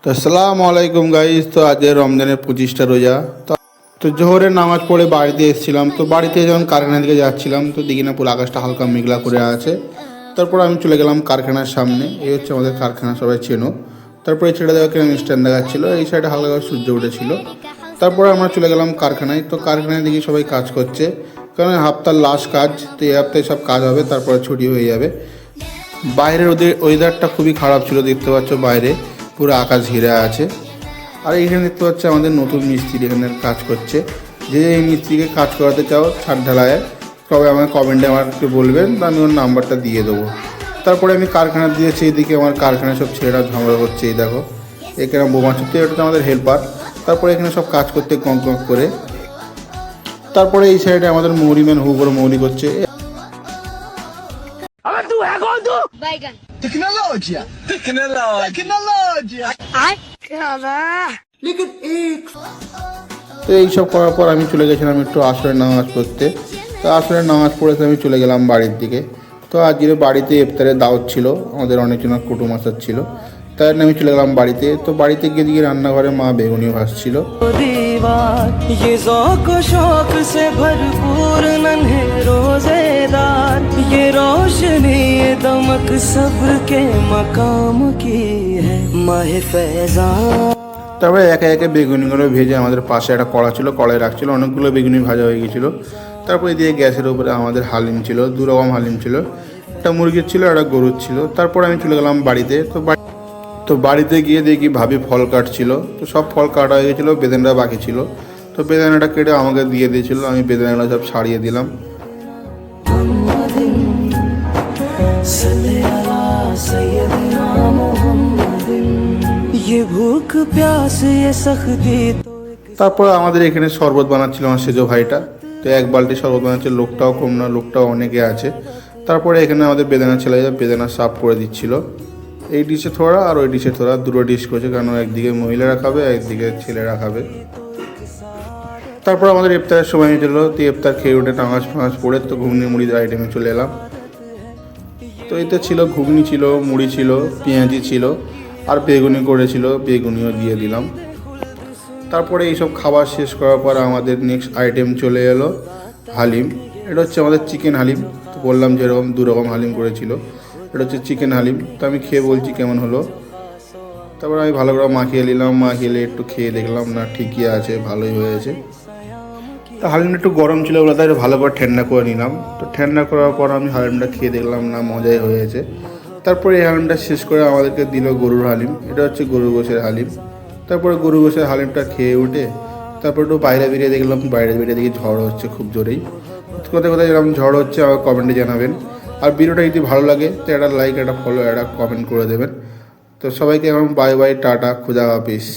তো আসসালামু আলাইকুম গাইস। তো আজ রমজানের 25টা রোজা। তো জোহরের নামাজ পড়ে বাড়িতে এসেছিলাম। তো বাড়িতে যখন কারখানার দিকে যাচ্ছিলাম তো দেখি না পুরো আকাশটা হালকা মেঘলা করে আছে। তারপর আমি চলে গেলাম কারখানার সামনে। এই হচ্ছে আমাদের কারখানা, সবাই চেনো। তারপরে ছেড়ে দেওয়া কিরম স্ট্যান্ড দেখাচ্ছিলো, এই সাইডে হালকা করে সূর্য উঠেছিল। তারপরে আমরা চলে গেলাম কারখানায়। তো কারখানায় দেখি সবাই কাজ করছে, কারণ হাফতার লাস্ট কাজ। তো এই হপ্তাহে সব কাজ হবে, তারপরে ছুটি হয়ে যাবে। বাইরের ওয়েদারটা খুবই খারাপ ছিল, দেখতে পাচ্ছ বাইরে পুরো আকাশ ঘিরে আছে। আর এখানে দেখতে পাচ্ছি আমাদের নতুন মিস্ত্রি এখানে কাজ করছে। যে এই মিস্ত্রিকে কাজ করাতে চাও ছাদ ঢালায়, তবে আমার কমেন্টে আমাকে বলবেন, আমি ওর নাম্বারটা দিয়ে দেবো। তারপরে আমি কারখানা দিয়েছি, এইদিকে আমার কারখানায় সব ছেলেরা ঝামেলা করছে। এই দেখো এখানে বোমা ছুটতে, এটা তো আমাদের হেল্পার। তারপরে এখানে সব কাজ করতে কম করে। তারপরে এই সাইডে আমাদের মৌরিম্যান হু করে মৌরি করছে। তো এইসব করার পর আমি চলে গেছিলাম একটু আসরের নামাজ পড়তে। তো আসরের নামাজ পড়েতে আমি চলে গেলাম বাড়ির দিকে। তো আজকে বাড়িতে ইফতারের দাওয়াত ছিল, আমাদের অনেকজনের কুটুম আসার ছিল, তাই আমি চলে গেলাম বাড়িতে। তো বাড়িতে গিয়ে দিকে রান্নাঘরে মা বেগুনি ভাজছিল। তারপরে একে একে বেগুনিগুলো ভেজে আমাদের পাশে একটা কড়া ছিল, কড়াই রাখছিল, অনেকগুলো বেগুনি ভাজা হয়ে গেছিলো। তারপরে দিয়ে গ্যাসের উপরে আমাদের হালিম ছিল, দু রকম হালিম ছিল, একটা মুরগির ছিল, একটা গরুর ছিল। তারপরে আমি চলে গেলাম বাড়িতে। তো বাড়িতে গিয়ে দেখি ভাবি ফল কাটছিল। তো সব ফল কাটা হয়ে গেছিলো, বেদানাটা বাকি ছিল। তো বেদানাটা কেটে আমাকে দিয়ে দিয়েছিল, আমি বেদানাটা সব ছাড়িয়ে দিলাম। তারপর আমাদের এখানে শরবত বানাচ্ছিল আমার সেজো ভাইটা। তো এক বালতি শরবত বানাচ্ছে, লোকটাও কম না, লোকটাও অনেকে আছে। তারপরে এখানে আমাদের বেদানা ছেলে বেদানা সাফ করে দিচ্ছিল। এই ডিশে থোড়া আর ওই ডিশে থোড়া, দুটো ডিশ করেছে, কারণ একদিকে মহিলারা খাবে, একদিকে ছেলেরা খাবে। তারপর আমাদের ইফতারের সময় হয়েছিল। তো ইফতার খেয়ে উঠে নামাজ ফামাজ পড়ে তো ঘুগনি মুড়ির আইটেমে চলে এলাম। তো এতে ছিল ঘুগনি ছিল, মুড়ি ছিল, পেঁয়াজি ছিল, আর বেগুনি করেছিল, বেগুনিও দিয়ে দিলাম। তারপরে এইসব খাবার শেষ করার পর আমাদের নেক্সট আইটেম চলে এলো হালিম। এটা হচ্ছে আমাদের চিকেন হালিম। তো বললাম যেরকম দু রকম হালিম করেছিল, এটা হচ্ছে চিকেন হালিম। তো আমি খেয়ে বলছি কেমন হলো। তারপর আমি ভালো করে মাখিয়ে নিলাম, মাখিয়ে একটু খেয়ে দেখলাম, না ঠিকই আছে, ভালোই হয়েছে। তো হালিমটা একটু গরম ছিল বলে তাই ভালো করে ঠান্ডা করে নিলাম। তো ঠান্ডা করার পর আমি হালিমটা খেয়ে দেখলাম, না মজাই হয়েছে। তারপরে এই হালিমটা শেষ করে আমাদেরকে দিল গরুর হালিম। এটা হচ্ছে গরু গোশের হালিম। তারপরে গরু গোশের হালিমটা খেয়ে উঠে তারপর একটু বাইরে বেরিয়ে দেখলাম, বাইরে বেরিয়ে দেখি ঝড় হচ্ছে খুব জোরেই। কোথায় কোথায় এরকম ঝড় হচ্ছে আমার কমেন্টে জানাবেন। আর ভিডিওটা যদি ভালো লাগে তো একটা লাইক, একটা ফলো, একটা কমেন্ট করে দেবেন। তো সবাইকে এখন বাই বাই, টাটা, খুদা হাফিজ।